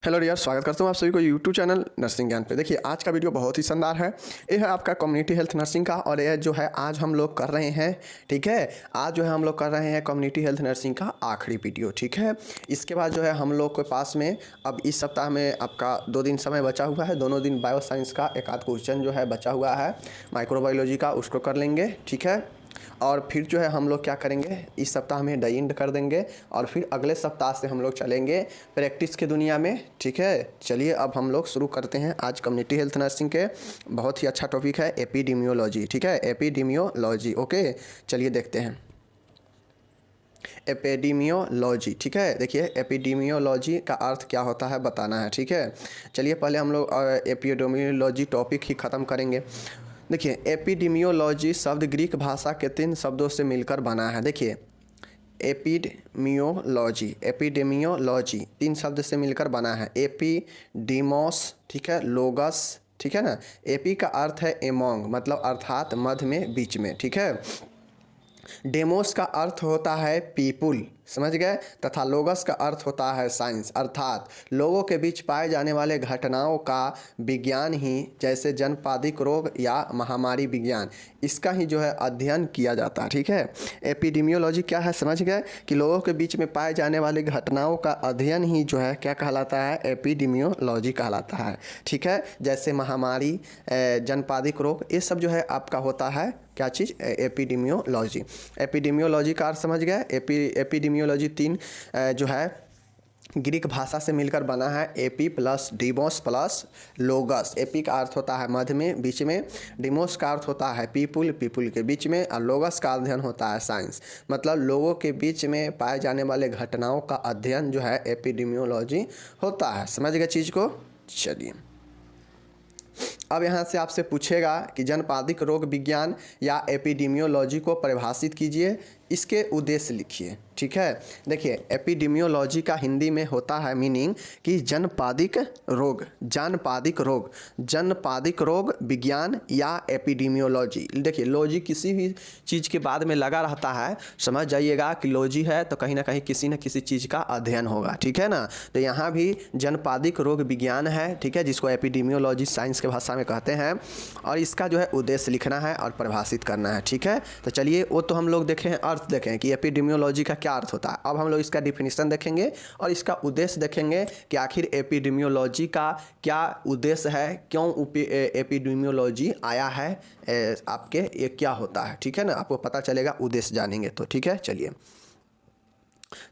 Hello dear, स्वागत करता हूँ आप सभी को यूट्यूब चैनल नर्सिंग ज्ञान पे। देखिए आज का वीडियो बहुत ही शानदार है। ये है आपका कम्युनिटी हेल्थ नर्सिंग का और ये जो है आज हम लोग कर रहे हैं, ठीक है। आज जो है हम लोग कर रहे हैं कम्युनिटी हेल्थ नर्सिंग का आखिरी वीडियो, ठीक है। इसके बाद जो है हम लोग के पास में अब इस सप्ताह में आपका 2 दिन समय बचा हुआ है। दोनों दिन बायो साइंस का एक आध क्वेश्चन जो है बचा हुआ है माइक्रोबायोलॉजी का, उसको कर लेंगे, ठीक है। और फिर जो है हम लोग क्या करेंगे, इस सप्ताह में डाई एंड कर देंगे और फिर अगले सप्ताह से हम लोग चलेंगे प्रैक्टिस की दुनिया में, ठीक है। चलिए अब हम लोग शुरू करते हैं आज कम्युनिटी हेल्थ नर्सिंग के। बहुत ही अच्छा टॉपिक है एपिडेमियोलॉजी, ठीक है, एपिडेमियोलॉजी। ओके चलिए देखते हैं एपिडेमियोलॉजी, ठीक है। देखिए एपिडेमियोलॉजी का अर्थ क्या होता है बताना है, ठीक है। चलिए पहले हम लोग एपिडेमियोलॉजी टॉपिक ही ख़त्म करेंगे। देखिए एपिडेमियोलॉजी शब्द ग्रीक भाषा के 3 शब्दों से मिलकर बना है। देखिए एपिडेमियोलॉजी 3 शब्द से मिलकर बना है। एपिडीमोस, ठीक है, लोगस, ठीक है ना। एपी का अर्थ है एमोंग, मतलब अर्थात मध्य में, बीच में, ठीक है। डेमोस का अर्थ होता है पीपुल, समझ गए, तथा लोगस का अर्थ होता है साइंस, अर्थात लोगों के बीच पाए जाने वाले घटनाओं का विज्ञान ही, जैसे जनपादिक रोग या महामारी विज्ञान, इसका ही जो है अध्ययन किया जाता है, ठीक है। एपिडेमियोलॉजी क्या है समझ गए कि लोगों के बीच में पाए जाने वाली घटनाओं का अध्ययन ही जो है क्या कहलाता है, एपिडेमियोलॉजी कहलाता है, ठीक है। जैसे महामारी, जनपादिक रोग, ये सब जो है आपका होता है क्या चीज़, एपिडेमियोलॉजी। एपिडेमियोलॉजी का अर्थ समझ गए। एपिडेमियोलॉजी 3 जो है ग्रीक भाषा से मिलकर बना है। AP plus Deimos plus लोगस। AP का अर्थ होता है मध्य में, बीच में। डीमोस का अर्थ होता है पीपुल, पीपुल के बीच में। और लोगस का अध्ययन होता है साइंस, मतलब लोगों के बीच में पाए जाने वाले घटनाओं का अध्ययन जो है एपिडेमियोलॉजी होता है। समझ गए चीज़ को। चलिए अब यहाँ से आपसे पूछेगा कि जनपादिक रोग विज्ञान या एपिडेमियोलॉजी को परिभाषित कीजिए, इसके उद्देश्य लिखिए, ठीक है। देखिए एपिडेमियोलॉजी का हिंदी में होता है मीनिंग कि जनपादिक रोग, जनपादिक रोग, जनपादिक रोग विज्ञान या एपिडेमियोलॉजी। देखिए लॉजी किसी भी चीज़ के बाद में लगा रहता है, समझ जाइएगा कि लॉजी है तो कहीं ना कहीं किसी न किसी चीज़ का अध्ययन होगा, ठीक है ना। तो यहाँ भी जनपादिक रोग विज्ञान है, ठीक है, जिसको एपिडेमियोलॉजी साइंस के भाषा में कहते हैं। और इसका जो है उद्देश्य लिखना है और परिभाषित करना है, ठीक है। तो चलिए वो तो हम लोग देखें, अर्थ देखें कि एपिडेमियोलॉजी का क्या अर्थ होता है। अब हम लोग इसका डिफिनीशन देखेंगे और इसका उद्देश्य देखेंगे कि आखिर एपिडेमियोलॉजी का क्या उद्देश्य है, क्यों एपिडेमियोलॉजी आया है आपके, ये क्या होता है, ठीक है ना। आपको पता चलेगा उद्देश्य जानेंगे तो, ठीक है। चलिए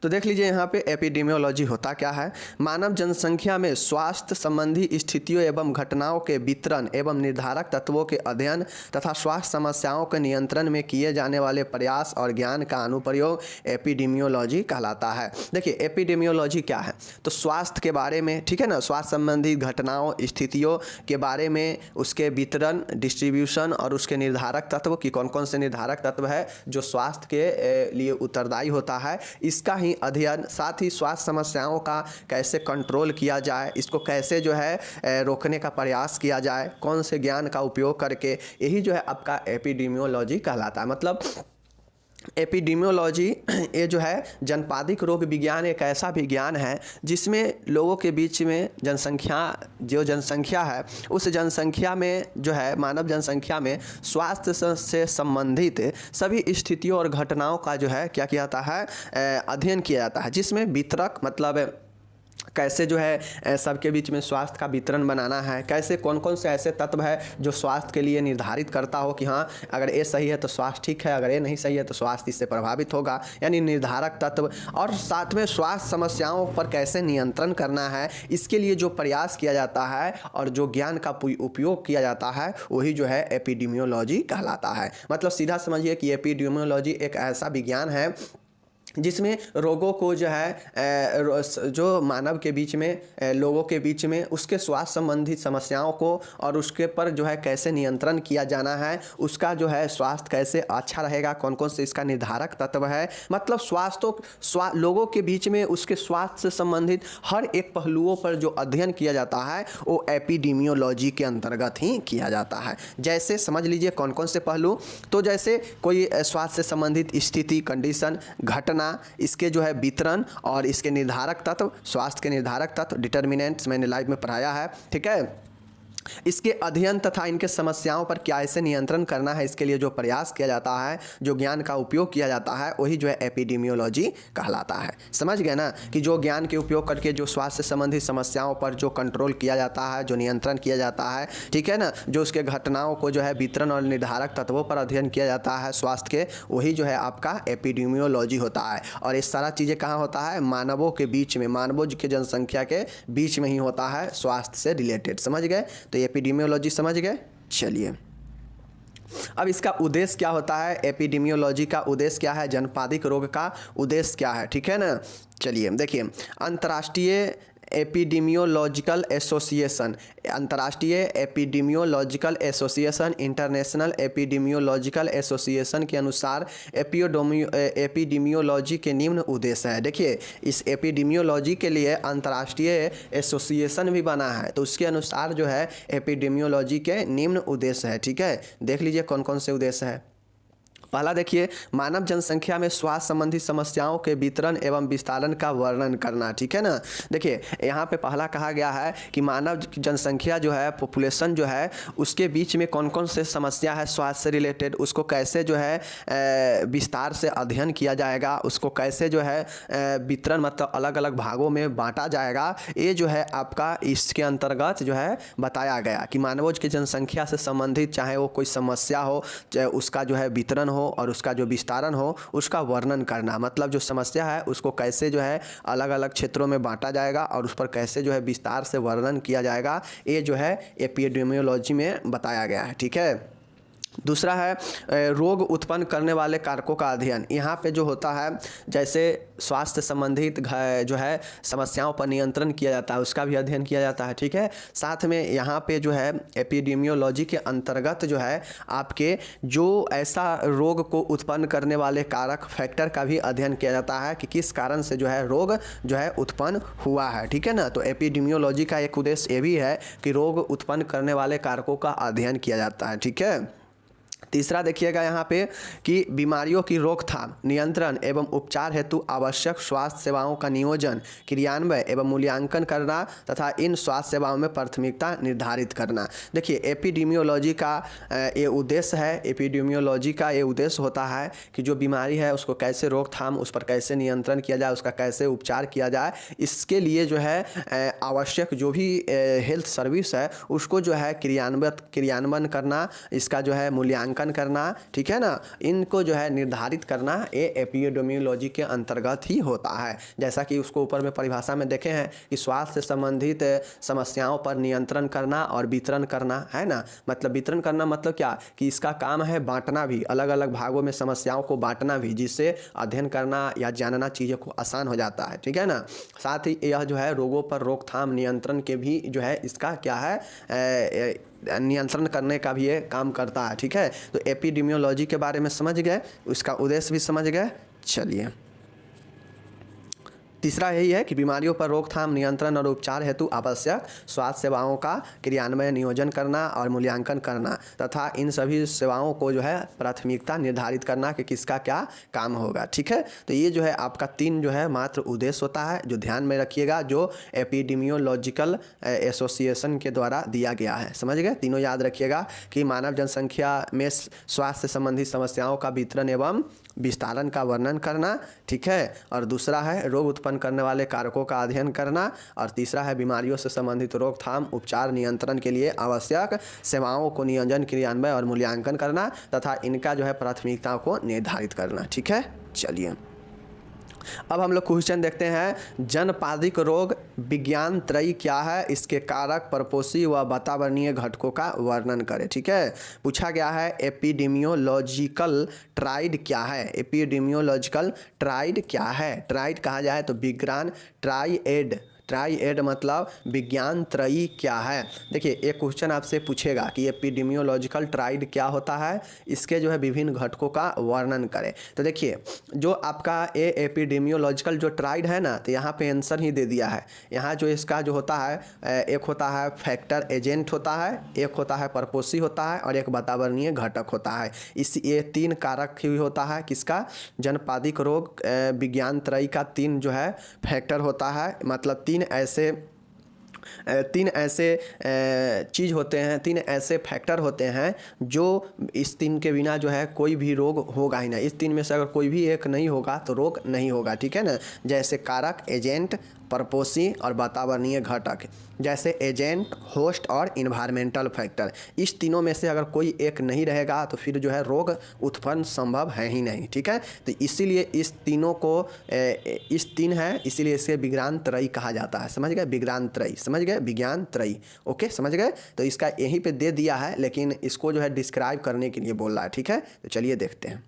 तो देख लीजिए यहाँ पे एपिडेमियोलॉजी होता क्या है। मानव जनसंख्या में स्वास्थ्य संबंधी स्थितियों एवं घटनाओं के वितरण एवं निर्धारक तत्वों के अध्ययन तथा स्वास्थ्य समस्याओं के नियंत्रण में किए जाने वाले प्रयास और ज्ञान का अनुप्रयोग एपिडेमियोलॉजी कहलाता है। देखिए एपिडेमियोलॉजी क्या है, तो स्वास्थ्य के बारे में, ठीक है ना, स्वास्थ्य संबंधी घटनाओं स्थितियों के बारे में, उसके वितरण, डिस्ट्रीब्यूशन और उसके निर्धारक तत्व की कौन कौन से निर्धारक तत्व है जो स्वास्थ्य के लिए उत्तरदायी होता है, इसका ही अध्ययन, साथ ही स्वास्थ्य समस्याओं का कैसे कंट्रोल किया जाए, इसको कैसे जो है रोकने का प्रयास किया जाए, कौन से ज्ञान का उपयोग करके, यही जो है आपका एपिडेमियोलॉजी कहलाता है। मतलब एपिडेमियोलॉजी ये जो है जनपादिक रोग विज्ञान एक ऐसा विज्ञान है जिसमें लोगों के बीच में जनसंख्या है, उस जनसंख्या में जो है मानव जनसंख्या में स्वास्थ्य से संबंधित सभी स्थितियों और घटनाओं का जो है क्या किया जाता है, अध्ययन किया जाता है। जिसमें वितरक मतलब कैसे जो है सबके बीच में स्वास्थ्य का वितरण बनाना है, कैसे कौन कौन से ऐसे तत्व है जो स्वास्थ्य के लिए निर्धारित करता हो कि हाँ अगर ये सही है तो स्वास्थ्य ठीक है, अगर ये नहीं सही है तो स्वास्थ्य इससे प्रभावित होगा, यानी निर्धारक तत्व। और साथ में स्वास्थ्य समस्याओं पर कैसे नियंत्रण करना है, इसके लिए जो प्रयास किया जाता है और जो ज्ञान का उपयोग किया जाता है वही जो है एपिडेमियोलॉजी कहलाता है। मतलब सीधा समझिए कि एपिडेमियोलॉजी एक ऐसा विज्ञान है जिसमें रोगों को जो है जो मानव के बीच में, लोगों के बीच में उसके स्वास्थ्य संबंधित समस्याओं को और उसके पर जो है कैसे नियंत्रण किया जाना है, उसका जो है स्वास्थ्य कैसे अच्छा रहेगा, कौन कौन से इसका निर्धारक तत्व है, मतलब लोगों के बीच में उसके स्वास्थ्य से संबंधित हर एक पहलुओं पर जो अध्ययन किया जाता है वो एपिडेमियोलॉजी के अंतर्गत ही किया जाता है। जैसे समझ लीजिए कौन कौन से पहलू, तो जैसे कोई स्वास्थ्य से संबंधित स्थिति, कंडीशन, घटना, करना, इसके जो है वितरण और इसके निर्धारक तत्व, स्वास्थ्य के निर्धारक तत्व डिटर्मिनेंट्स मैंने लाइव में पढ़ाया है, ठीक है। इसके अध्ययन तथा इनके समस्याओं पर कैसे नियंत्रण करना है, इसके लिए जो प्रयास किया जाता है, जो ज्ञान का उपयोग किया जाता है, वही जो है एपिडेमियोलॉजी कहलाता है। समझ गए ना कि जो ज्ञान के उपयोग करके जो स्वास्थ्य संबंधी समस्याओं पर जो कंट्रोल किया जाता है, जो नियंत्रण किया जाता है, ठीक है ना, जो उसके घटनाओं को जो है वितरण और निर्धारक तत्वों पर अध्ययन किया जाता है स्वास्थ्य के, वही जो है आपका एपिडेमियोलॉजी होता है। और ये सारा चीज़ें कहाँ होता है? मानवों के बीच में, मानवों की जनसंख्या के बीच में ही होता है, स्वास्थ्य से रिलेटेड। समझ गए? तो एपिडेमियोलॉजी समझ गए। चलिए, अब इसका उद्देश्य क्या होता है? एपिडेमियोलॉजी का उद्देश्य क्या है? जनपादिक रोग का उद्देश्य क्या है? ठीक है ना। चलिए देखिए, अंतर्राष्ट्रीय एपिडेमियोलॉजिकल एसोसिएशन, अंतर्राष्ट्रीय epidemiological association, international epidemiological association के अनुसार एपिडेमियोलॉजी के निम्न उद्देश्य है। देखिए, इस एपिडेमियोलॉजी के लिए अंतर्राष्ट्रीय एसोसिएशन भी बना है, तो उसके अनुसार जो है एपिडेमियोलॉजी के निम्न उद्देश्य है। ठीक है, देख लीजिए कौन कौन से उद्देश्य है। पहला देखिए, मानव जनसंख्या में स्वास्थ्य संबंधी समस्याओं के वितरण एवं विस्तारण का वर्णन करना। ठीक है ना। देखिए, यहाँ पे पहला कहा गया है कि मानव जनसंख्या जो है, पॉपुलेशन जो है, उसके बीच में कौन कौन से समस्या है स्वास्थ्य से रिलेटेड, उसको कैसे जो है विस्तार से अध्ययन किया जाएगा, उसको कैसे जो है वितरण मतलब अलग अलग भागों में बांटा जाएगा, ये जो है आपका इसके अंतर्गत जो है बताया गया कि मानवों की जनसंख्या से संबंधित चाहे वो कोई समस्या हो, चाहे उसका जो है वितरण हो और उसका जो विस्तारण हो, उसका वर्णन करना। मतलब जो समस्या है उसको कैसे जो है अलग अलग क्षेत्रों में बांटा जाएगा और उस पर कैसे जो है विस्तार से वर्णन किया जाएगा, ये जो है एपिडेमियोलॉजी में बताया गया है। ठीक है। दूसरा है रोग उत्पन्न करने वाले कारकों का अध्ययन। यहाँ पे जो होता है, जैसे स्वास्थ्य संबंधित जो है समस्याओं पर नियंत्रण किया जाता है, उसका भी अध्ययन किया जाता है। ठीक है। साथ में यहाँ पे जो है एपिडेमियोलॉजी के अंतर्गत जो है आपके जो ऐसा रोग को उत्पन्न करने वाले कारक फैक्टर का भी अध्ययन किया जाता है कि किस कारण से जो है रोग जो है उत्पन्न हुआ है। ठीक है ना। तो एपिडेमियोलॉजी का एक उद्देश्य ये भी है कि रोग उत्पन्न करने वाले कारकों का अध्ययन किया जाता है। ठीक है। तीसरा देखिएगा यहाँ पे कि बीमारियों की रोकथाम, नियंत्रण एवं उपचार हेतु आवश्यक स्वास्थ्य सेवाओं का नियोजन, क्रियान्वयन एवं मूल्यांकन करना तथा इन स्वास्थ्य सेवाओं में प्राथमिकता निर्धारित करना। देखिए, एपिडेमियोलॉजी का ये उद्देश्य है, एपिडेमियोलॉजी का ये उद्देश्य होता है कि जो बीमारी है उसको कैसे रोकथाम, उस पर कैसे नियंत्रण किया जाए, उसका कैसे उपचार किया जाए, इसके लिए जो है आवश्यक जो भी हेल्थ सर्विस है उसको जो है क्रियान्वयन करना, इसका जो है मूल्यांकन करना। ठीक है ना। इनको जो है निर्धारित करना, ये एपिडेमियोलॉजी के अंतर्गत ही होता है। जैसा कि उसको ऊपर में परिभाषा में देखे हैं कि स्वास्थ्य से संबंधित समस्याओं पर नियंत्रण करना और वितरण करना, है ना। मतलब वितरण करना मतलब क्या कि इसका काम है बांटना भी, अलग अलग भागों में समस्याओं को बांटना भी, जिससे अध्ययन करना या जानना चीज़ों को आसान हो जाता है। ठीक है ना। साथ ही यह जो है रोगों पर रोकथाम नियंत्रण के भी जो है इसका क्या है नियंत्रण करने का भी ये काम करता है। ठीक है। तो एपिडेमियोलॉजी के बारे में समझ गए, उसका उद्देश्य भी समझ गए। चलिए, तीसरा यही है कि बीमारियों पर रोकथाम, नियंत्रण और उपचार हेतु आवश्यक स्वास्थ्य सेवाओं का क्रियान्वयन, नियोजन करना और मूल्यांकन करना तथा इन सभी सेवाओं को जो है प्राथमिकता निर्धारित करना कि किसका क्या काम होगा। ठीक है। तो ये जो है आपका 3 जो है मात्र उद्देश्य होता है, जो ध्यान में रखिएगा, जो एपिडेमियोलॉजिकल एसोसिएशन के द्वारा दिया गया है। समझ गए। तीनों याद रखिएगा कि मानव जनसंख्या में स्वास्थ्य संबंधी समस्याओं का वितरण एवं विस्तारण का वर्णन करना। ठीक है। और दूसरा है रोग उत्पन्न करने वाले कारकों का अध्ययन करना, और तीसरा है बीमारियों से संबंधित रोकथाम, उपचार, नियंत्रण के लिए आवश्यक सेवाओं को नियोजन, क्रियान्वयन और मूल्यांकन करना तथा इनका जो है प्राथमिकताओं को निर्धारित करना। ठीक है। चलिए, अब हम लोग क्वेश्चन देखते हैं। जनपादिक रोग विज्ञान त्रयी क्या है, इसके कारक, परपोषी व वातावरणीय घटकों का वर्णन करें। ठीक है। पूछा गया है एपिडेमियोलॉजिकल ट्राइड क्या है। एपिडेमियोलॉजिकल ट्राइड क्या है। ट्राइड कहा जाए तो विज्ञान ट्राइएड, ट्राइएड मतलब विज्ञान त्रयी क्या है। देखिए एक क्वेश्चन आपसे पूछेगा कि एपिडेमियोलॉजिकल ट्राइड क्या होता है, इसके जो है विभिन्न घटकों का वर्णन करें। तो देखिए जो आपका ये एपिडेमियोलॉजिकल जो ट्राइड है ना, तो यहाँ पे आंसर ही दे दिया है। यहाँ जो इसका जो होता है एक होता है फैक्टर एजेंट होता है, एक होता है परपोषी होता है और एक वातावरणीय घटक होता है। इस ये 3 कारक ही होता है किसका, जनपादिक रोग विज्ञान त्रयी का 3 जो है फैक्टर होता है। मतलब 3 ऐसे चीज़ होते हैं, 3 ऐसे फैक्टर होते हैं जो इस 3 के बिना जो है कोई भी रोग होगा ही नहीं। इस 3 में से अगर कोई भी एक नहीं होगा तो रोग नहीं होगा, ठीक है ना। जैसे कारक, एजेंट, परपोषी और वातावरणीय घटक। जैसे एजेंट, होस्ट और इन्वायरमेंटल फैक्टर, इस तीनों में से अगर कोई एक नहीं रहेगा तो फिर जो है रोग उत्पन्न संभव है ही नहीं, ठीक है। तो इसीलिए इस तीनों को इस 3 है, इसीलिए इसे विज्ञान त्रयी कहा जाता है। समझ गए, विज्ञान त्रयी, समझ गए, विज्ञान त्रयी। ओके, समझ गए। तो इसका यहीं पे दे दिया है, लेकिन इसको जो है डिस्क्राइब करने के लिए बोल रहा है, ठीक है। तो चलिए देखते हैं।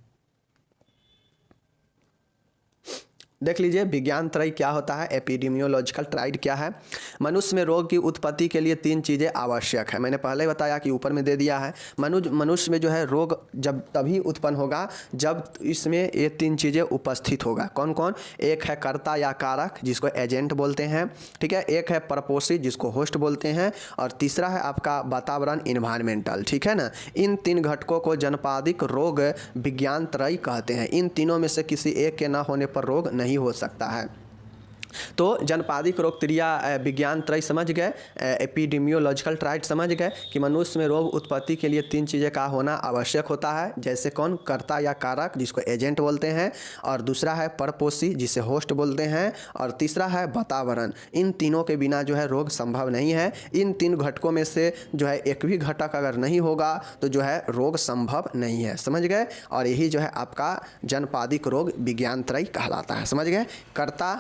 देख लीजिए विज्ञान त्रयी क्या होता है, एपिडेमियोलॉजिकल ट्राइड क्या है। मनुष्य में रोग की उत्पत्ति के लिए 3 चीज़ें आवश्यक है। मैंने पहले बताया कि ऊपर में दे दिया है। मनुष्य में जो है रोग जब तभी उत्पन्न होगा जब इसमें ये 3 चीज़ें उपस्थित होगा। कौन कौन, एक है कर्ता या कारक जिसको एजेंट बोलते हैं, ठीक है, एक है परपोषी जिसको होस्ट बोलते हैं, और तीसरा है आपका वातावरण, इन्वायरमेंटल, ठीक है ना। इन 3 घटकों को जनपादिक रोग विज्ञान त्रयी कहते हैं। इन तीनों में से किसी एक के न होने पर रोग नहीं हो सकता है। तो जनपादिक रोग त्रिया विज्ञान त्रयी समझ गए, एपिडेमियोलॉजिकल ट्राइड समझ गए कि मनुष्य में रोग उत्पत्ति के लिए 3 चीज़ें का होना आवश्यक होता है। जैसे कौन, कर्ता या कारक जिसको एजेंट बोलते हैं, और दूसरा है परपोषी जिसे होस्ट बोलते हैं, और तीसरा है वातावरण। इन तीनों के बिना जो है रोग संभव नहीं है। इन 3 घटकों में से जो है एक भी घटक अगर नहीं होगा तो जो है रोग संभव नहीं है। समझ गए। और यही जो है आपका जनपादिक रोग विज्ञान त्रयी कहलाता है। समझ गए, कर्ता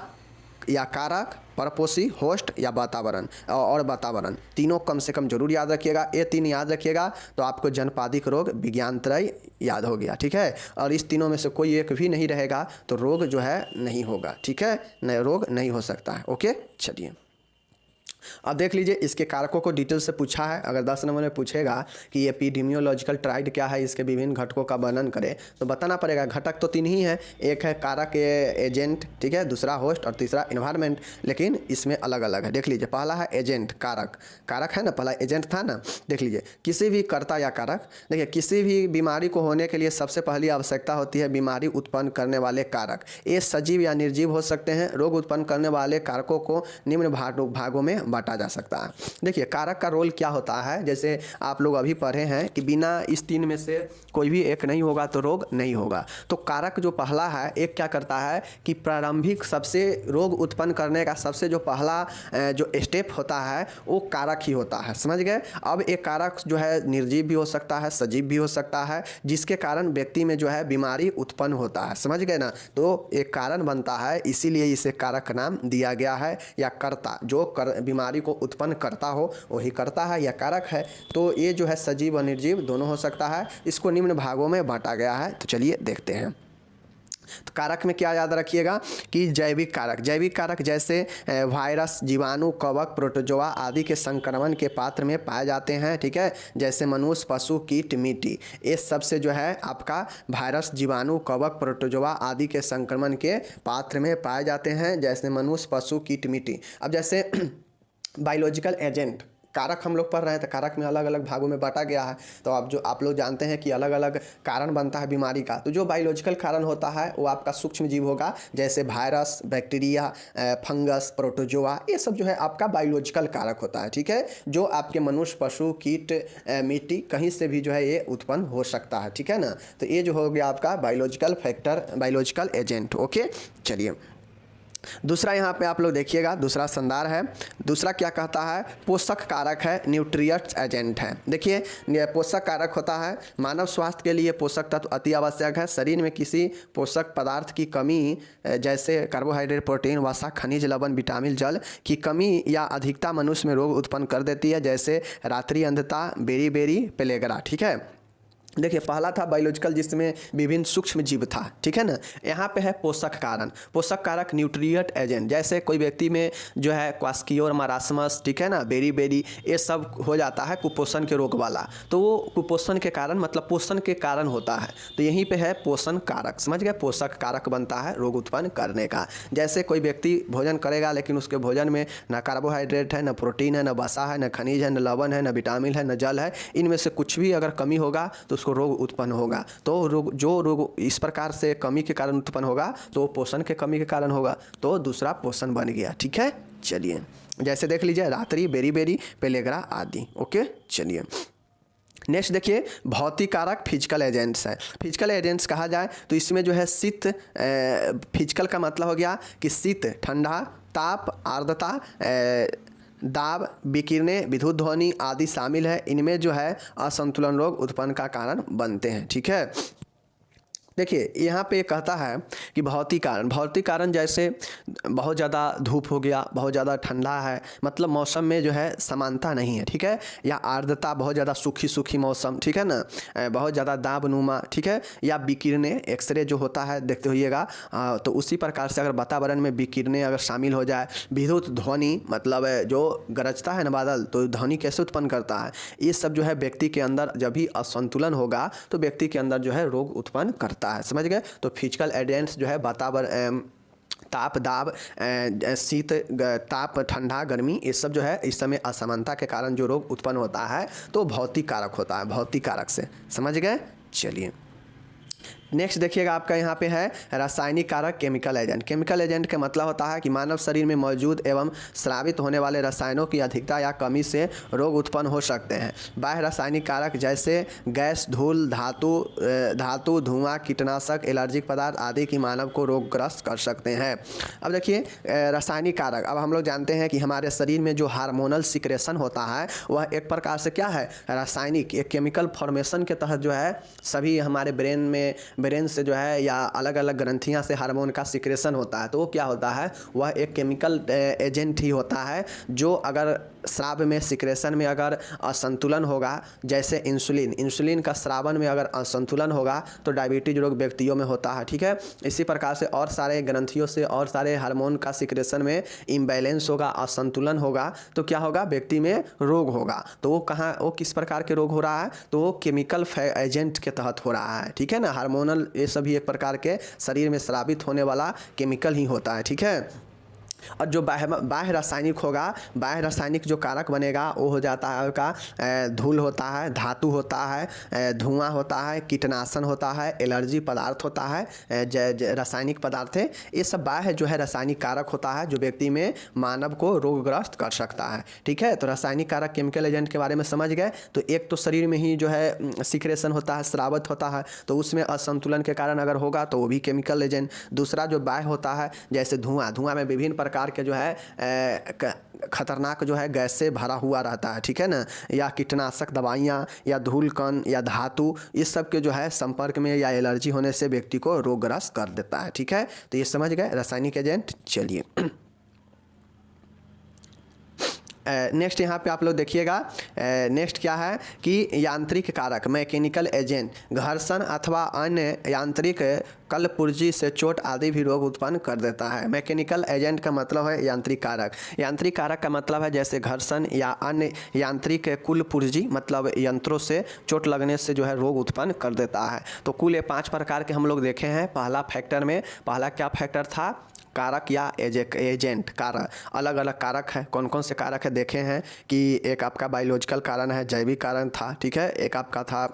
या कारक, परपोषी, होस्ट या वातावरण, और वातावरण तीनों कम से कम जरूर याद रखिएगा। ये 3 याद रखिएगा तो आपको जनपादिक रोग विज्ञान त्रयी याद हो गया, ठीक है। और इस तीनों में से कोई एक भी नहीं रहेगा तो रोग जो है नहीं होगा, ठीक है, नए रोग नहीं हो सकता है। ओके, चलिए अब देख लीजिए इसके कारकों को डिटेल से पूछा है। अगर 10 नंबर में पूछेगा कि एपिडेमियोलॉजिकल ट्राइड क्या है, इसके विभिन्न घटकों का वर्णन करें, तो बताना पड़ेगा। घटक तो 3 ही है, एक है कारक एजेंट, ठीक है, दूसरा होस्ट और तीसरा इन्वायरमेंट, लेकिन इसमें अलग अलग है। देख लीजिए पहला है एजेंट, कारक है ना, पहला एजेंट था ना। देख लीजिए किसी भी कर्ता या कारक, देखिए किसी भी बीमारी को होने के लिए सबसे पहली आवश्यकता होती है बीमारी उत्पन्न करने वाले कारक। ये सजीव या निर्जीव हो सकते हैं। रोग उत्पन्न करने वाले कारकों को निम्न भागों में बांटा जा सकता है। देखिए कारक का रोल क्या होता है, जैसे आप लोग अभी पढ़े हैं कि बिना इस 3 में से कोई भी एक नहीं होगा तो रोग नहीं होगा। तो कारक जो पहला है, एक क्या करता है कि प्रारंभिक सबसे रोग उत्पन्न करने का सबसे जो पहला जो स्टेप होता है वो कारक ही होता है। समझ गए। अब एक कारक जो है निर्जीव भी हो सकता है, सजीव भी हो सकता है, जिसके कारण व्यक्ति में जो है बीमारी उत्पन्न होता है। समझ गए ना। तो एक कारण बनता है, इसीलिए इसे कारक का नाम दिया गया है। या कर्ता जो बीमारी को उत्पन्न करता हो वही करता है या कारक है। तो ये जो है सजीव और निर्जीव दोनों हो सकता है। इसको निम्न भागों में बांटा गया है। तो चलिए देखते हैं। तो कारक में क्या याद रखिएगा कि जैविक कारक जैसे वायरस, जीवाणु, कवक, प्रोटोजोआ आदि के संक्रमण के पात्र में पाए जाते हैं, ठीक है। जैसे मनुष्य, पशु, कीट, मिट्टी, ये सब से जो है आपका वायरस, जीवाणु, कवक, प्रोटोजोआ आदि के संक्रमण के पात्र में पाए जाते हैं। जैसे मनुष्य, पशु, कीट, मिट्टी। अब जैसे बायोलॉजिकल एजेंट, कारक हम लोग पढ़ रहे हैं तो कारक में अलग अलग भागों में बांटा गया है। तो आप लोग जानते हैं कि अलग अलग कारण बनता है बीमारी का। तो जो बायोलॉजिकल कारण होता है वो आपका सूक्ष्म जीव होगा, जैसे वायरस, बैक्टीरिया, फंगस, प्रोटोजोआ, ये सब जो है आपका बायोलॉजिकल कारक होता है, ठीक है। जो आपके मनुष्य, पशु, कीट, मिट्टी कहीं से भी जो है ये उत्पन्न हो सकता है, ठीक है ना। तो ये जो हो गया आपका biological factor, biological agent. Okay, चलिए दूसरा यहाँ पे आप लोग देखिएगा, दूसरा संदार है। दूसरा क्या कहता है, पोषक कारक है, न्यूट्रिएंट्स एजेंट है। देखिए पोषक कारक होता है, मानव स्वास्थ्य के लिए पोषक तत्व अति आवश्यक है। शरीर में किसी पोषक पदार्थ की कमी, जैसे कार्बोहाइड्रेट, प्रोटीन, वसा, खनिज, लवण, विटामिन, जल की कमी या अधिकता मनुष्य में रोग उत्पन्न कर देती है, जैसे रात्रि अंधता, बेरी बेरी, पेलेगरा, ठीक है। देखिए पहला था बायोलॉजिकल, जिसमें विभिन्न सूक्ष्म जीव था, ठीक है ना। यहाँ पे है पोषक कारण, पोषक कारक न्यूट्रिएंट एजेंट, जैसे कोई व्यक्ति में जो है क्वास्कियोर मारास्मस, ठीक है ना, बेरी ये सब हो जाता है कुपोषण के रोग वाला, तो वो कुपोषण के कारण मतलब पोषण के कारण होता है। तो यहीं पे है पोषण कारक, समझ गए, पोषक कारक बनता है रोग उत्पन्न करने का। जैसे कोई व्यक्ति भोजन करेगा लेकिन उसके भोजन में ना कार्बोहाइड्रेट है, ना प्रोटीन है, ना वसा है, ना खनिज है, ना लवण है, ना विटामिन है, ना जल है, इनमें से कुछ भी अगर कमी होगा तो उसको रोग उत्पन्न होगा। तो रोग इस प्रकार से कमी के कारण उत्पन्न होगा तो पोषण के कमी के कारण होगा, तो दूसरा पोषण बन गया, ठीक है। चलिए जैसे देख लीजिए रात्रि, बेरी पेलेग्रा आदि। ओके चलिए नेक्स्ट देखिए भौतिक कारक फिजिकल एजेंट्स है। फिजिकल एजेंट्स कहा जाए तो इसमें जो है शीत, फिजिकल का मतलब हो गया कि शीत, ठंडा, ताप, आर्द्रता, दाब, विकिरणें, विद्युत ध्वनि आदि शामिल है। इनमें जो है असंतुलन रोग उत्पन्न का कारण बनते हैं, ठीक है। देखिए यहाँ पे कहता है कि भौतिक कारण जैसे बहुत ज़्यादा धूप हो गया, बहुत ज़्यादा ठंडा है, मतलब मौसम में जो है समानता नहीं है, ठीक है। या आर्द्रता, बहुत ज़्यादा सूखी मौसम, ठीक है ना, बहुत ज़्यादा दाबनुमा, ठीक है। या विकिरणें, एक्सरे जो होता है देखते होइएगा, तो उसी प्रकार से अगर वातावरण में विकिरणें अगर शामिल हो जाए। विद्युत ध्वनि मतलब जो गरजता है ना बादल, तो ध्वनि कैसे उत्पन्न करता है, ये सब जो है व्यक्ति के अंदर जब भी असंतुलन होगा तो व्यक्ति के अंदर जो है रोग उत्पन्न करता है, समझ गए। तो फिजिकल एजेंट्स जो है वातावरण, ताप, दाब, शीत, ताप, ठंडा, गर्मी, ये सब जो है इस समय असमानता के कारण जो रोग उत्पन्न होता है तो भौतिक कारक होता है, भौतिक कारक से, समझ गए। चलिए नेक्स्ट देखिएगा आपका यहाँ पे है रासायनिक कारक केमिकल एजेंट। केमिकल एजेंट का मतलब होता है कि मानव शरीर में मौजूद एवं स्रावित होने वाले रसायनों की अधिकता या कमी से रोग उत्पन्न हो सकते हैं। बाह्य रासायनिक कारक जैसे गैस, धूल, धातु, धुआं, कीटनाशक, एलर्जिक पदार्थ आदि की मानव को रोगग्रस्त कर सकते हैं। अब देखिए रासायनिक कारक, अब हम लोग जानते हैं कि हमारे शरीर में जो हार्मोनल सिक्रेशन होता है वह एक प्रकार से क्या है, रासायनिक, एक केमिकल फॉर्मेशन के तहत जो है सभी हमारे ब्रेन से जो है या अलग अलग ग्रंथियां से हार्मोन का सिक्रेशन होता है। तो वो क्या होता है, वह एक केमिकल एजेंट ही होता है जो अगर स्राव में, सिक्रेशन में अगर असंतुलन होगा, जैसे इंसुलिन का स्रावन में अगर असंतुलन होगा तो डायबिटीज रोग व्यक्तियों में होता है, ठीक है। इसी प्रकार से और सारे ग्रंथियों से और सारे हार्मोन का सिक्रेशन में इम्बैलेंस होगा, असंतुलन होगा, तो क्या होगा, व्यक्ति में रोग होगा। तो वो किस प्रकार के रोग हो रहा है, तो वो केमिकल एजेंट के तहत हो रहा है, ठीक है ना। हार्मोनल ये सभी एक प्रकार के शरीर में स्रावित होने वाला केमिकल ही होता है, ठीक है। और जो बाह्य रासायनिक होगा, बाह्य रासायनिक जो कारक बनेगा वो हो जाता है आपका धूल होता है, धातु होता है, धुआं होता है, कीटनाशन होता है, एलर्जी पदार्थ होता है, रासायनिक पदार्थ है। ये सब बाह्य जो है रासायनिक कारक होता है जो व्यक्ति में मानव को रोगग्रस्त कर सकता है, ठीक है। तो रासायनिक कारक केमिकल एजेंट के बारे में समझ गए। तो एक तो शरीर में ही जो है सिक्रेशन होता है, स्रावित होता है, तो उसमें असंतुलन के कारण अगर होगा तो वो भी केमिकल एजेंट। दूसरा जो बाह्य होता है जैसे धुआं में विभिन्न प्रकार के जो है खतरनाक जो है गैस से भरा हुआ रहता है, ठीक है ना। या कीटनाशक दवाइयाँ या धूल कण या धातु, इस सब के जो है संपर्क में या एलर्जी होने से व्यक्ति को रोगग्रस्त कर देता है, ठीक है। तो ये समझ गए रासायनिक एजेंट। चलिए नेक्स्ट यहाँ पे आप लोग देखिएगा, नेक्स्ट क्या है कि यांत्रिक कारक, मैकेनिकल एजेंट, घर्षण अथवा अन्य यांत्रिक कलपुर्जी से चोट आदि भी रोग उत्पन्न कर देता है। मैकेनिकल एजेंट का मतलब है यांत्रिक कारक। यांत्रिक कारक का मतलब है जैसे घर्षण या अन्य यांत्रिक कुलपुर्जी, मतलब यंत्रों से चोट लगने से जो है रोग उत्पन्न कर देता है। तो कुल ये 5 प्रकार के हम लोग देखे हैं। पहला फैक्टर में, पहला क्या फैक्टर था, कारक या एजेंट, कारक, अलग अलग कारक है। कौन कौन से कारक है देखे हैं कि एक आपका बायोलॉजिकल कारण है, जैविक कारण था, ठीक है। एक आपका था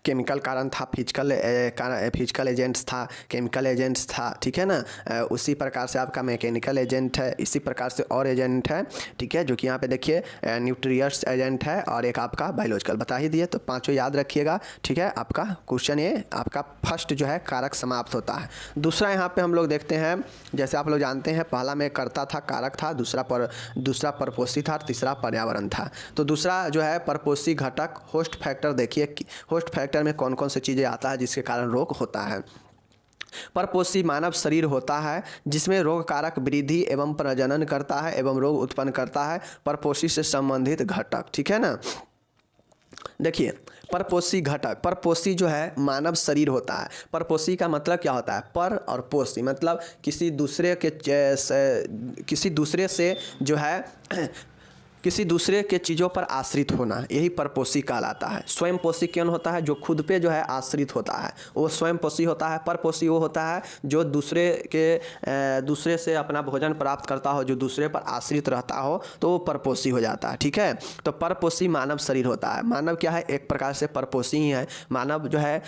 केमिकल कारण था, फिजिकल एजेंट्स था, केमिकल एजेंट्स था, ठीक है ना। उसी प्रकार से आपका मैकेनिकल एजेंट है, इसी प्रकार से और एजेंट है, ठीक है, जो कि यहाँ पे देखिए न्यूट्रिएंट्स एजेंट है और एक आपका बायोलॉजिकल बता ही दिए। तो पांचों याद रखिएगा, ठीक है। आपका क्वेश्चन ये आपका फर्स्ट जो है कारक समाप्त होता है। दूसरा यहाँ पे हम लोग देखते हैं, जैसे आप लोग जानते हैं पहला में कर्ता था, कारक था, दूसरा परपोषी था, तीसरा पर्यावरण था। तो दूसरा जो है परपोषी घटक, होस्ट फैक्टर, देखिए होस्ट फैक्टर में कौन कौन सी चीज़ें आता है जिसके कारण रोग होता है। परपोषी मानव शरीर होता है जिसमें रोग कारक वृद्धि एवं प्रजनन करता है एवं रोग उत्पन्न करता है, परपोषी से संबंधित घटक, ठीक है ना। देखिए, परपोषी घटक, परपोषी जो है मानव शरीर होता है। परपोषी का मतलब क्या होता है? पर और पोषी मतलब किसी दूसरे से जो है किसी दूसरे के चीज़ों पर आश्रित होना, यही परपोषी कहलाता है। स्वयंपोषी कौन होता है? जो खुद पे जो है आश्रित होता है, वो स्वयंपोषी होता है। परपोषी वो होता है जो दूसरे से अपना भोजन प्राप्त करता हो, जो दूसरे पर आश्रित रहता हो, तो वो परपोषी हो जाता है। ठीक है, तो परपोषी मानव शरीर होता है। मानव क्या है? एक प्रकार से परपोषी ही है। मानव जो है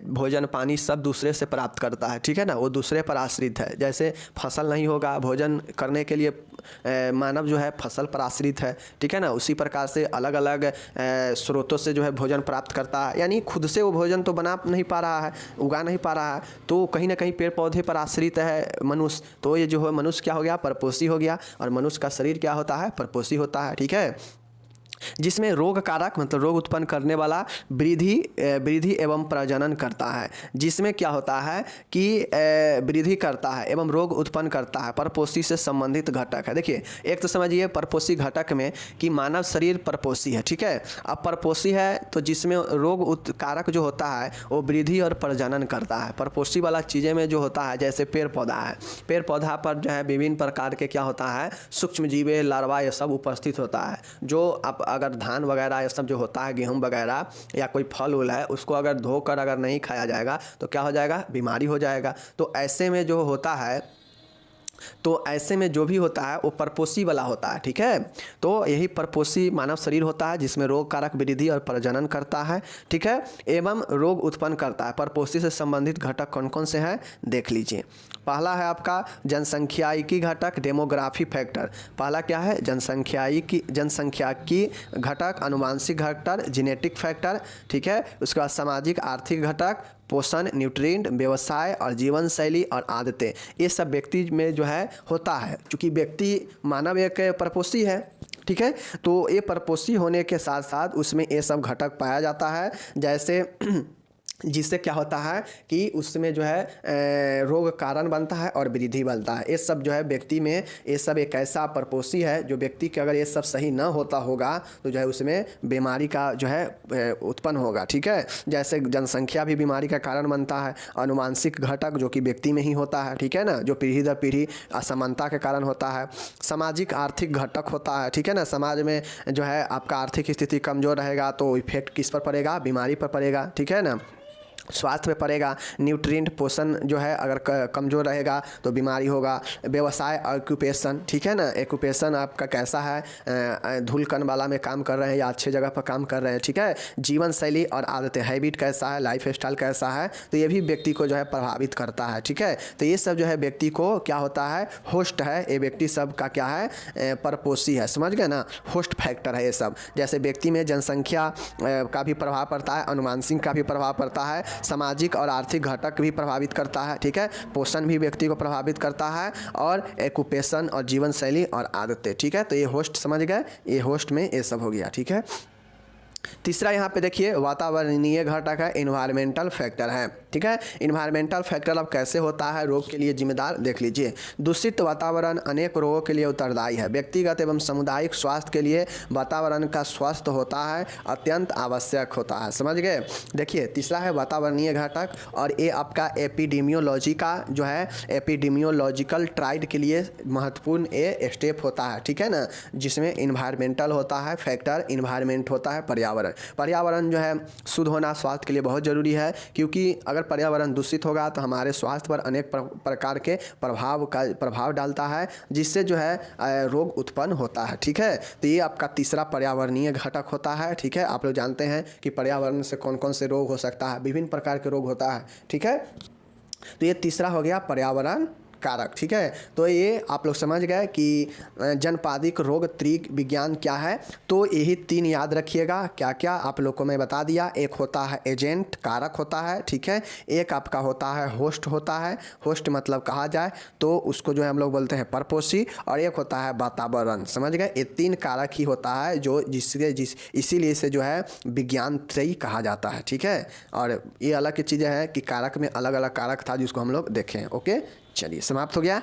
भोजन पानी सब दूसरे से प्राप्त करता है। ठीक है ना, वो दूसरे पर आश्रित है। जैसे फसल नहीं होगा, भोजन करने के लिए मानव जो है फसल पर आश्रित है। ठीक है ना, उसी प्रकार से अलग अलग स्रोतों से जो है भोजन प्राप्त करता है, यानी खुद से वो भोजन तो बना नहीं पा रहा है, उगा नहीं पा रहा है, तो कहीं ना कहीं पेड़ पौधे पर आश्रित है मनुष्य। तो ये जो है मनुष्य क्या हो गया? परपोषी हो गया। और मनुष्य का शरीर क्या होता है? परपोषी होता है। ठीक है, जिसमें रोग कारक मतलब रोग उत्पन्न करने वाला वृद्धि एवं प्रजनन करता है। जिसमें क्या होता है कि वृद्धि करता है एवं रोग उत्पन्न करता है, परपोषी से संबंधित घटक है। देखिए, एक तो समझिए परपोषी घटक में कि मानव शरीर परपोषी है। ठीक है, अब परपोषी है तो जिसमें रोग कारक जो होता है वो वृद्धि और प्रजनन करता है। परपोषी वाला चीज़ें में जो होता है, जैसे पेड़ पौधा है, पेड़ पौधा पर जो है विभिन्न प्रकार के क्या होता है? सूक्ष्म जीवे, लार्वा, ये सब उपस्थित होता है। जो आप अगर धान वगैरह ये सब जो होता है, गेहूं वगैरह या कोई फल उल है, उसको अगर धोकर अगर नहीं खाया जाएगा तो क्या हो जाएगा? बीमारी हो जाएगा। तो ऐसे में जो होता है, तो ऐसे में जो भी होता है वो परपोषी वाला होता है। ठीक है, तो यही परपोषी मानव शरीर होता है जिसमें रोग कारक वृद्धि और प्रजनन करता है। ठीक है, एवं रोग उत्पन्न करता है। परपोषी से संबंधित घटक कौन कौन से हैं देख लीजिए। पहला है आपका जनसंख्यायिकी घटक, डेमोग्राफी फैक्टर। पहला क्या है? जनसंख्याकी घटक, अनुवांशिक घटक, जेनेटिक फैक्टर। ठीक है, उसके बाद सामाजिक आर्थिक घटक, पोषण, न्यूट्रिएंट, व्यवसाय और जीवन शैली और आदतें। ये सब व्यक्ति में जो है होता है। क्योंकि व्यक्ति मानव एक परपोषी है। ठीक है, तो ये परपोषी होने के साथ साथ उसमें ये सब घटक पाया जाता है। जैसे जिससे क्या होता है कि उसमें जो है रोग कारण बनता है और वृद्धि बनता है। ये सब जो है व्यक्ति में, ये सब एक ऐसा परपोषी है जो व्यक्ति के अगर ये सब सही ना होता होगा तो जो है उसमें बीमारी का जो है उत्पन्न होगा। ठीक है, जैसे जनसंख्या भी बीमारी का कारण बनता है। अनुवांशिक घटक जो कि व्यक्ति में ही होता है। ठीक है ना, जो पीढ़ी दर पीढ़ी असमानता के कारण होता है। सामाजिक आर्थिक घटक होता है। ठीक है ना, समाज में जो है आपका आर्थिक स्थिति कमज़ोर रहेगा तो इफेक्ट किस पर पड़ेगा? बीमारी पर पड़ेगा। ठीक है ना, स्वास्थ्य पे पड़ेगा। न्यूट्रिएंट, पोषण जो है अगर कमज़ोर रहेगा तो बीमारी होगा। व्यवसाय, ऑक्यूपेशन। ठीक है ना, ऑक्यूपेशन आपका कैसा है? धूल कण वाला में काम कर रहे हैं या अच्छे जगह पर काम कर रहे हैं। ठीक है, जीवन शैली और आदतें, हैबिट कैसा है, लाइफ स्टाइल कैसा है, तो ये भी व्यक्ति को जो है प्रभावित करता है। ठीक है, तो ये सब जो है व्यक्ति को क्या होता है? होस्ट है। ये व्यक्ति सब का क्या है? परपोषी है। समझ गए ना, होस्ट फैक्टर है ये सब। जैसे व्यक्ति में जनसंख्या का भी प्रभाव पड़ता है, अनुवांशिक का भी प्रभाव पड़ता है, सामाजिक और आर्थिक घटक भी प्रभावित करता है। ठीक है, पोषण भी व्यक्ति को प्रभावित करता है, और ऑक्यूपेशन और जीवन शैली और आदतें। ठीक है, तो ये होस्ट समझ गए, ये होस्ट में ये सब हो गया। ठीक है, तीसरा यहाँ पे देखिए वातावरणीय घटक है, इन्वायरमेंटल फैक्टर है। ठीक है, इन्वायरमेंटल फैक्टर अब कैसे होता है रोग के लिए जिम्मेदार देख लीजिए। दूषित वातावरण अनेक रोगों के लिए उत्तरदायी है। व्यक्तिगत एवं सामुदायिक स्वास्थ्य के लिए वातावरण का स्वस्थ होता है अत्यंत आवश्यक होता है। समझ गए। देखिए, तीसरा है वातावरणीय घटक, और ये आपका एपिडेमियोलॉजी का जो है एपिडेमियोलॉजिकल ट्राइड के लिए महत्वपूर्ण ये स्टेप होता है। ठीक है ना, जिसमें इन्वायरमेंटल होता है फैक्टर, इन्वायरमेंट होता है पर्यावरण जो है शुद्ध होना स्वास्थ्य के लिए बहुत ज़रूरी है। क्योंकि अगर पर्यावरण दूषित होगा तो हमारे स्वास्थ्य पर अनेक प्रकार के प्रभाव डालता है, जिससे जो है रोग उत्पन्न होता है। ठीक है, तो ये आपका तीसरा पर्यावरणीय घटक होता है। ठीक है, आप लोग जानते हैं कि पर्यावरण से कौन कौन से रोग हो सकता है, विभिन्न प्रकार के रोग होता है। ठीक है, तो ये तीसरा हो गया पर्यावरण कारक। ठीक है, तो ये आप लोग समझ गए कि जनपादिक रोग त्रिक विज्ञान क्या है। तो यही 3 याद रखिएगा। क्या क्या आप लोग को मैं बता दिया। एक होता है एजेंट, कारक होता है। ठीक है, एक आपका होता है होस्ट होता है। होस्ट मतलब कहा जाए तो उसको जो है हम लोग बोलते हैं परपोषी, और एक होता है वातावरण। समझ गए, ये 3 कारक ही होता है जो इसीलिए इसे जो है विज्ञान त्रयी कहा जाता है। ठीक है, और ये अलग की चीज़ें हैं कि कारक में अलग अलग कारक था जिसको हम लोग देखें। ओके, चलिए समाप्त हो गया।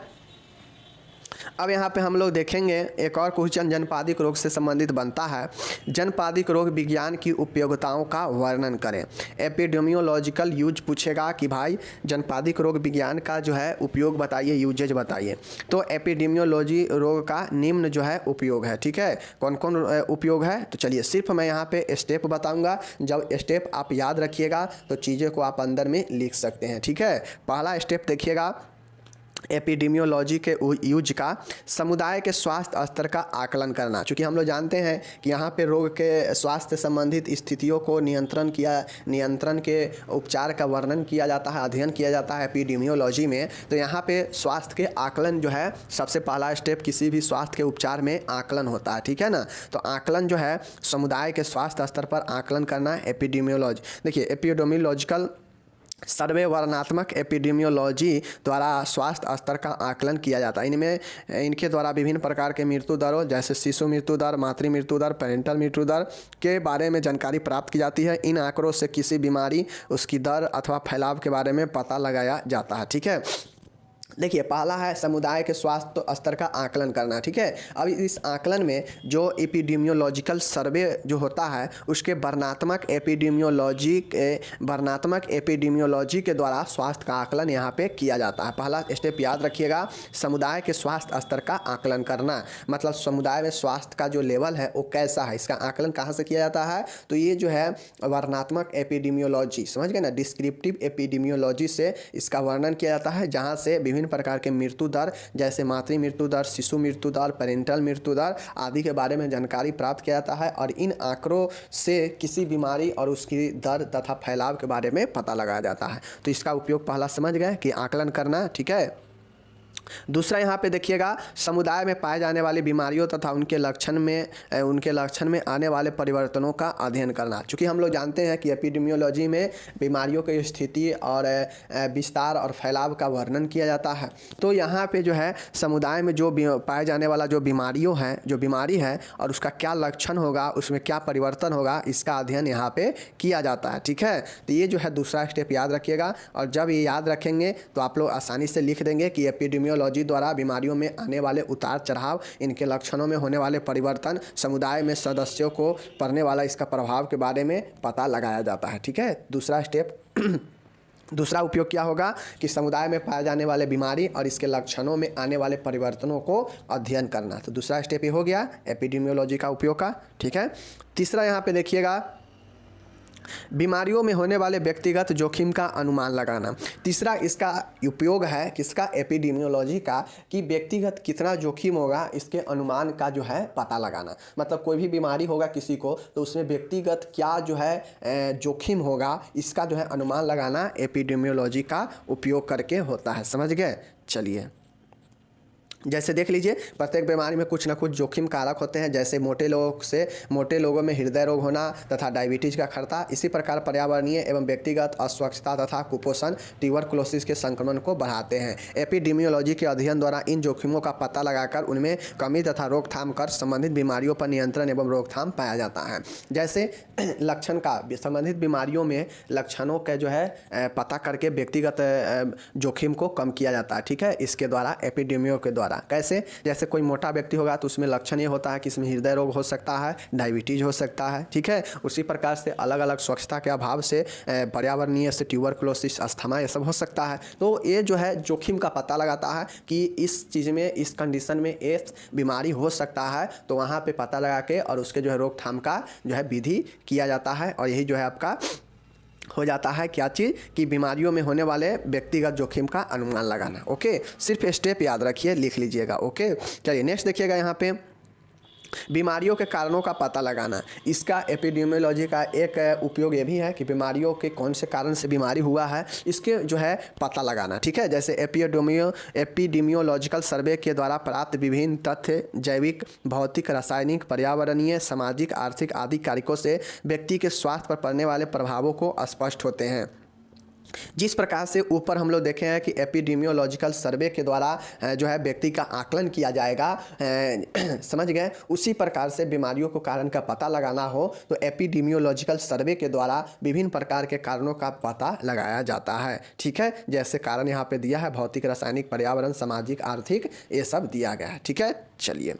अब यहाँ पे हम लोग देखेंगे एक और क्वेश्चन जनपादिक रोग से संबंधित बनता है। जनपादिक रोग विज्ञान की उपयोगिताओं का वर्णन करें। एपिडेमियोलॉजिकल यूज पूछेगा कि भाई जनपादिक रोग विज्ञान का जो है उपयोग बताइए, यूजेज बताइए। तो एपिडेमियोलॉजी रोग का निम्न जो है उपयोग है, ठीक है। कौन कौन उपयोग है, तो चलिए सिर्फ मैं यहाँ पे स्टेप बताऊँगा। जब स्टेप आप याद रखिएगा तो चीज़ें को आप अंदर में लिख सकते हैं, ठीक है। पहला स्टेप देखिएगा, एपिडेमियोलॉजी के यूज का समुदाय के स्वास्थ्य स्तर का आकलन करना। चूँकि हम लोग जानते हैं कि यहाँ पे रोग के स्वास्थ्य संबंधित स्थितियों को नियंत्रण के उपचार का वर्णन किया जाता है, अध्ययन किया जाता है एपिडेमियोलॉजी में। तो यहाँ पे स्वास्थ्य के आकलन जो है सबसे पहला स्टेप किसी भी स्वास्थ्य के उपचार में आकलन होता है, ठीक है ना। तो आकलन जो है समुदाय के स्वास्थ्य स्तर पर आकलन करना एपिडेमियोलॉजी। देखिए एपिडेमियोलॉजिकल सर्वे वर्णनात्मक एपिडेमियोलॉजी द्वारा स्वास्थ्य स्तर का आकलन किया जाता है। इनके द्वारा विभिन्न प्रकार के मृत्यु दरों जैसे शिशु मृत्यु दर, मातृ मृत्यु दर, पेरेंटल मृत्यु दर के बारे में जानकारी प्राप्त की जाती है। इन आंकड़ों से किसी बीमारी, उसकी दर अथवा फैलाव के बारे में पता लगाया जाता है, ठीक है। देखिए पहला है समुदाय के स्वास्थ्य स्तर का आकलन करना, ठीक है। अब इस आकलन में जो एपिडेमियोलॉजिकल सर्वे जो होता है उसके वर्णनात्मक एपिडेमियोलॉजी के द्वारा स्वास्थ्य का आकलन यहाँ पे किया जाता है। पहला स्टेप याद रखिएगा, समुदाय के स्वास्थ्य स्तर का आकलन करना, मतलब समुदाय में स्वास्थ्य का जो लेवल है वो कैसा है, इसका आकलन कहाँ से किया जाता है। तो ये जो है वर्णनात्मक एपिडेमियोलॉजी, समझ गए ना, डिस्क्रिप्टिव एपिडेमियोलॉजी से इसका वर्णन किया जाता है, जहाँ से विभिन्न प्रकार के मृत्यु दर जैसे मातृ मृत्यु दर, शिशु मृत्यु दर, पेरेंटल मृत्यु दर आदि के बारे में जानकारी प्राप्त किया जाता है। और इन आंकड़ों से किसी बीमारी और उसकी दर तथा फैलाव के बारे में पता लगाया जाता है। तो इसका उपयोग पहला समझ गए कि आकलन करना, ठीक है। दूसरा यहाँ पे देखिएगा, समुदाय में पाए जाने वाली बीमारियों तथा उनके लक्षण में आने वाले परिवर्तनों का अध्ययन करना। चूँकि हम लोग जानते हैं कि एपिडेमियोलॉजी में बीमारियों की स्थिति और विस्तार और फैलाव का वर्णन किया जाता है। तो यहाँ पे जो है समुदाय में जो पाए जाने वाला जो बीमारी है और उसका क्या लक्षण होगा, उसमें क्या परिवर्तन होगा, इसका अध्ययन यहाँ पे किया जाता है, ठीक है। तो ये जो है दूसरा स्टेप याद रखिएगा। और जब ये याद रखेंगे तो आप लोग आसानी से लिख देंगे कि एपिडेमियोलॉजी द्वारा बीमारियों में आने वाले उतार चढ़ाव, इनके लक्षणों में होने वाले परिवर्तन, समुदाय में सदस्यों को पड़ने वाला इसका प्रभाव के बारे में पता लगाया जाता है, ठीक है। दूसरा स्टेप दूसरा उपयोग क्या होगा कि समुदाय में पाए जाने वाले बीमारी और इसके लक्षणों में आने वाले परिवर्तनों को अध्ययन करना। तो दूसरा स्टेप ये हो गया एपिडेमियोलॉजी का उपयोग का, ठीक है। तीसरा यहाँ पे देखिएगा, बीमारियों में होने वाले व्यक्तिगत जोखिम का अनुमान लगाना। तीसरा इसका उपयोग है किसका, एपिडेमियोलॉजी का, कि व्यक्तिगत कितना जोखिम होगा इसके अनुमान का जो है पता लगाना। मतलब कोई भी बीमारी होगा किसी को तो उसमें व्यक्तिगत क्या जो है जोखिम होगा, इसका जो है अनुमान लगाना एपिडेमियोलॉजी का उपयोग करके होता है, समझ गए। चलिए जैसे देख लीजिए, प्रत्येक बीमारी में कुछ ना कुछ जोखिम कारक होते हैं, जैसे मोटे लोगों में हृदय रोग होना तथा डायबिटीज का खतरा। इसी प्रकार पर्यावरणीय एवं व्यक्तिगत अस्वच्छता तथा कुपोषण ट्यूबरकुलोसिस के संक्रमण को बढ़ाते हैं। एपिडेमियोलॉजी के अध्ययन द्वारा इन जोखिमों का पता लगाकर उनमें कमी तथा रोकथाम कर संबंधित बीमारियों पर नियंत्रण एवं रोकथाम पाया जाता है। जैसे लक्षण का संबंधित बीमारियों में लक्षणों के जो है पता करके व्यक्तिगत जोखिम को कम किया जाता है, ठीक है, इसके द्वारा एपिडेमियो के द्वारा। कैसे, जैसे कोई मोटा व्यक्ति होगा तो उसमें लक्षण ये होता है कि इसमें हृदय रोग हो सकता है, डायबिटीज हो सकता है, ठीक है। उसी प्रकार से अलग अलग स्वच्छता के अभाव से पर्यावरणीय से ट्यूबरकुलोसिस, अस्थमा, ये सब हो सकता है। तो ये जो है जोखिम का पता लगाता है कि इस चीज़ में, इस कंडीशन में एक बीमारी हो सकता है, तो वहाँ पे पता लगा के और उसके जो है रोकथाम का जो है विधि किया जाता है। और यही जो है आपका हो जाता है क्या चीज़ कि बीमारियों में होने वाले व्यक्तिगत जोखिम का अनुमान लगाना। ओके, सिर्फ स्टेप याद रखिए, लिख लीजिएगा। ओके, चलिए नेक्स्ट देखिएगा, यहाँ पे बीमारियों के कारणों का पता लगाना। इसका एपिडेमियोलॉजी का एक उपयोग ये भी है कि बीमारियों के कौन से कारण से बीमारी हुआ है इसके जो है पता लगाना, ठीक है। जैसे एपिडेमियोलॉजिकल सर्वे के द्वारा प्राप्त विभिन्न तथ्य जैविक, भौतिक, रासायनिक, पर्यावरणीय, सामाजिक, आर्थिक आदि कारकों से व्यक्ति के स्वास्थ्य पर पड़ने वाले प्रभावों को स्पष्ट होते हैं। जिस प्रकार से ऊपर हम लोग देखे हैं कि एपिडेमियोलॉजिकल सर्वे के द्वारा जो है व्यक्ति का आकलन किया जाएगा, समझ गए, उसी प्रकार से बीमारियों को कारण का पता लगाना हो तो एपिडेमियोलॉजिकल सर्वे के द्वारा विभिन्न प्रकार के कारणों का पता लगाया जाता है। ठीक है, जैसे कारण यहाँ पे दिया है भौतिक, रासायनिक, पर्यावरण, सामाजिक, आर्थिक, ये सब दिया गया है। ठीक है, चलिए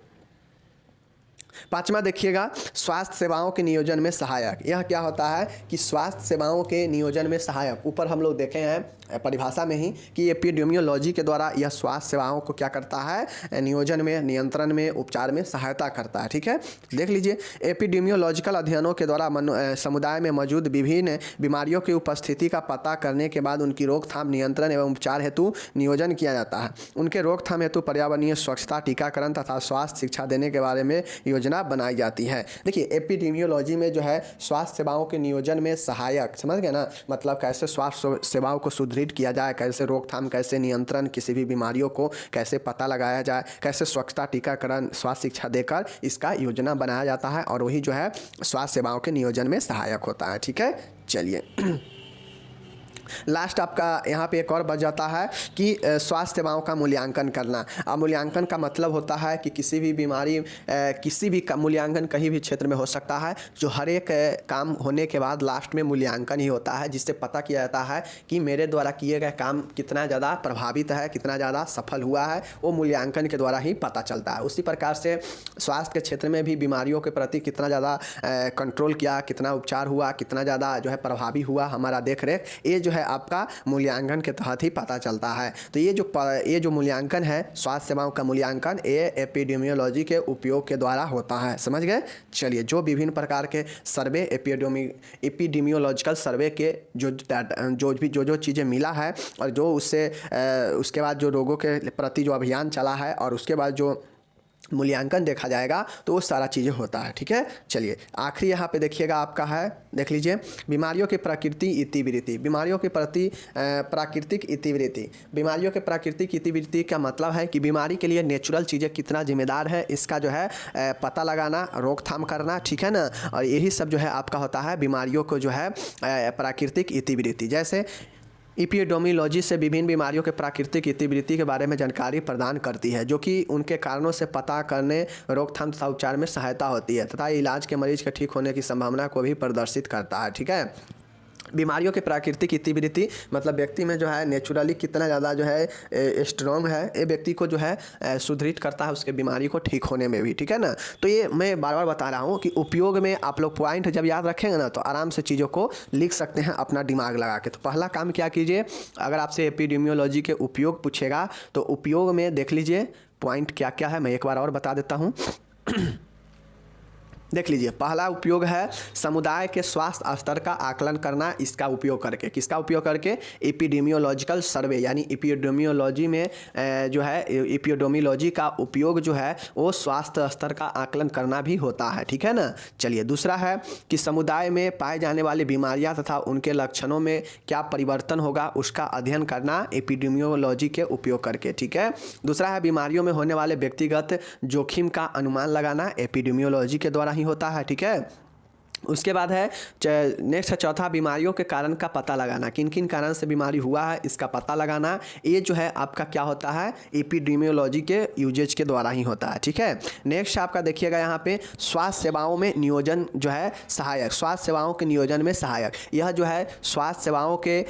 पांचवा देखिएगा, स्वास्थ्य सेवाओं के नियोजन में सहायक। यह क्या होता है कि स्वास्थ्य सेवाओं के नियोजन में सहायक, ऊपर हम लोग देखे हैं परिभाषा में ही कि एपिडेमियोलॉजी के द्वारा यह स्वास्थ्य सेवाओं को क्या करता है, नियोजन में, नियंत्रण में, उपचार में सहायता करता है। ठीक है, देख लीजिए, एपिडेमियोलॉजिकल अध्ययनों के द्वारा समुदाय में मौजूद विभिन्न बीमारियों की उपस्थिति का पता करने के बाद उनकी रोकथाम, नियंत्रण एवं उपचार हेतु नियोजन किया जाता है। उनके रोकथाम हेतु पर्यावरणीय स्वच्छता, टीकाकरण तथा स्वास्थ्य शिक्षा देने के बारे में योजना बनाई जाती है। देखिए, एपिडेमियोलॉजी में जो है स्वास्थ्य सेवाओं के नियोजन में सहायक, समझ गए ना, मतलब कैसे स्वास्थ्य सेवाओं को सुदृढ़ किया जाए, कैसे रोकथाम, कैसे नियंत्रण, किसी भी बीमारियों को कैसे पता लगाया जाए, कैसे स्वच्छता, टीकाकरण, स्वास्थ्य शिक्षा देकर इसका योजना बनाया जाता है, और वही जो है स्वास्थ्य सेवाओं के नियोजन में सहायक होता है। ठीक है, चलिए लास्ट आपका यहाँ पे एक और बच जाता है कि स्वास्थ्य सेवाओं का मूल्यांकन करना। अब मूल्यांकन का मतलब होता है कि किसी भी बीमारी, किसी भी मूल्यांकन कहीं भी क्षेत्र में हो सकता है, जो हर एक काम होने के बाद लास्ट में मूल्यांकन ही होता है, जिससे पता किया जाता है कि मेरे द्वारा किए गए काम कितना ज़्यादा प्रभावित है, कितना ज़्यादा सफल हुआ है, वो मूल्यांकन के द्वारा ही पता चलता है। उसी प्रकार से स्वास्थ्य के क्षेत्र में भी बीमारियों के प्रति कितना ज़्यादा कंट्रोल किया, कितना उपचार हुआ, कितना ज़्यादा जो है प्रभावी हुआ हमारा देख रेख, ये जो है आपका मूल्यांकन के तहत ही पता चलता है। तो ये जो मूल्यांकन है, स्वास्थ्य सेवाओं का मूल्यांकन, ये एपिडेमियोलॉजी के उपयोग के द्वारा होता है। समझ गए? चलिए, जो विभिन्न प्रकार के सर्वे, एपिडेमियोलॉजिकल सर्वे के जो चीज़ें मिला है, और जो उसके बाद जो रोगों के प्रति जो अभियान चला है, और उसके बाद जो मूल्यांकन देखा जाएगा, तो वो सारा चीज़ें होता है। ठीक है, चलिए आखिरी यहाँ पे देखिएगा आपका है, देख लीजिए, बीमारियों की प्रकृति इतिवृत्ति। बीमारियों के प्रति प्राकृतिक इतिवृत्ति। बीमारियों के प्राकृतिक इतिवृत्ति का मतलब है कि बीमारी के लिए नेचुरल चीज़ें कितना जिम्मेदार है, इसका जो है पता लगाना, रोकथाम करना। ठीक है ना, और यही सब जो है आपका होता है बीमारियों को जो है प्राकृतिक इतिवृत्ति। जैसे एपिडेमियोलॉजी से विभिन्न बीमारियों के प्राकृतिक इतिवृत्ति के बारे में जानकारी प्रदान करती है, जो कि उनके कारणों से पता करने, रोकथाम तथा उपचार में सहायता होती है, तथा इलाज के मरीज के ठीक होने की संभावना को भी प्रदर्शित करता है। ठीक है, बीमारियों के प्राकृतिक इतिवृत्ति मतलब व्यक्ति में जो है नेचुरली कितना ज़्यादा जो है स्ट्रॉन्ग है, ये व्यक्ति को जो है सुदृढ़ करता है उसके बीमारी को ठीक होने में भी। ठीक है ना, तो ये मैं बार बार बता रहा हूँ कि उपयोग में आप लोग पॉइंट जब याद रखेंगे ना, तो आराम से चीज़ों को लिख सकते हैं अपना दिमाग लगा के। तो पहला काम क्या कीजिए, अगर आपसे एपिडेमियोलॉजी के उपयोग पूछेगा तो उपयोग में देख लीजिए पॉइंट क्या क्या है, मैं एक बार और बता देता हूँ। देख लीजिए, पहला उपयोग है समुदाय के स्वास्थ्य स्तर का आकलन करना, इसका उपयोग करके। किसका उपयोग करके? एपिडेमियोलॉजिकल सर्वे, यानी एपिडेमियोलॉजी में जो है एपिडेमियोलॉजी का उपयोग जो है वो स्वास्थ्य स्तर का आकलन करना भी होता है। ठीक है ना, चलिए दूसरा है कि समुदाय में पाए जाने वाली बीमारियां तथा उनके लक्षणों में क्या परिवर्तन होगा, उसका अध्ययन करना एपिडेमियोलॉजी के उपयोग करके। ठीक है, दूसरा है बीमारियों में होने वाले व्यक्तिगत जोखिम का अनुमान लगाना, एपिडेमियोलॉजी के द्वारा ही होता है। ठीक है, उसके बाद है नेक्स्ट है चौथा, बीमारियों के कारण का पता लगाना, किन किन कारण से बीमारी हुआ है इसका पता लगाना। ये जो है आपका क्या होता है, एपिडेमियोलॉजी के यूजेज के द्वारा ही होता है। ठीक है, नेक्स्ट आपका देखिएगा यहाँ पे स्वास्थ्य सेवाओं में नियोजन जो है सहायक, स्वास्थ्य सेवाओं के नियोजन में सहायक। यह जो है स्वास्थ्य सेवाओं के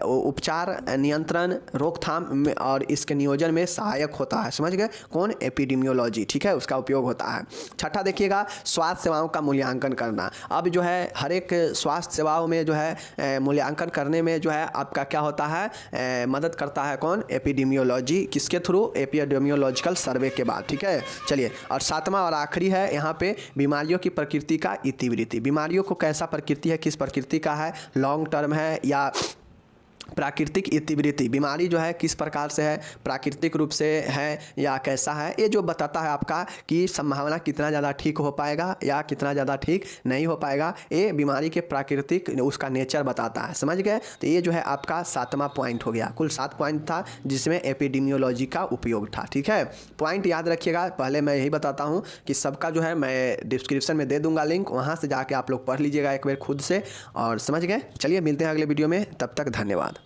उपचार, नियंत्रण, रोकथाम और इसके नियोजन में सहायक होता है। समझ गए? कौन? एपिडेमियोलॉजी। ठीक है, उसका उपयोग होता है। छठा देखिएगा स्वास्थ्य सेवाओं का मूल्यांकन करना। अब जो है हर एक स्वास्थ्य सेवाओं में जो है मूल्यांकन करने में जो है आपका क्या होता है, मदद करता है कौन? एपिडेमियोलॉजी। किसके थ्रू? एपिडेमियोलॉजिकल सर्वे के बाद। ठीक है, चलिए, और सातवां और आखिरी है यहाँ पे बीमारियों की प्रकृति का इतिवृत्ति। बीमारियों को कैसा प्रकृति है, किस प्रकृति का है, लॉन्ग टर्म है या प्राकृतिक इतिवृत्ति, बीमारी जो है किस प्रकार से है, प्राकृतिक रूप से है या कैसा है, ये जो बताता है आपका कि संभावना कितना ज़्यादा ठीक हो पाएगा या कितना ज़्यादा ठीक नहीं हो पाएगा, ये बीमारी के प्राकृतिक उसका नेचर बताता है। समझ गए? तो ये जो है आपका 7वां पॉइंट हो गया। कुल 7 पॉइंट था जिसमें एपिडेमियोलॉजी का उपयोग था। ठीक है, पॉइंट याद रखिएगा। पहले मैं यही बताता हूँ कि सबका जो है मैं डिस्क्रिप्शन में दे दूंगा लिंक, वहाँ से जाके आप लोग पढ़ लीजिएगा एक बार खुद से। और समझ गए? चलिए मिलते हैं अगले वीडियो में, तब तक धन्यवाद।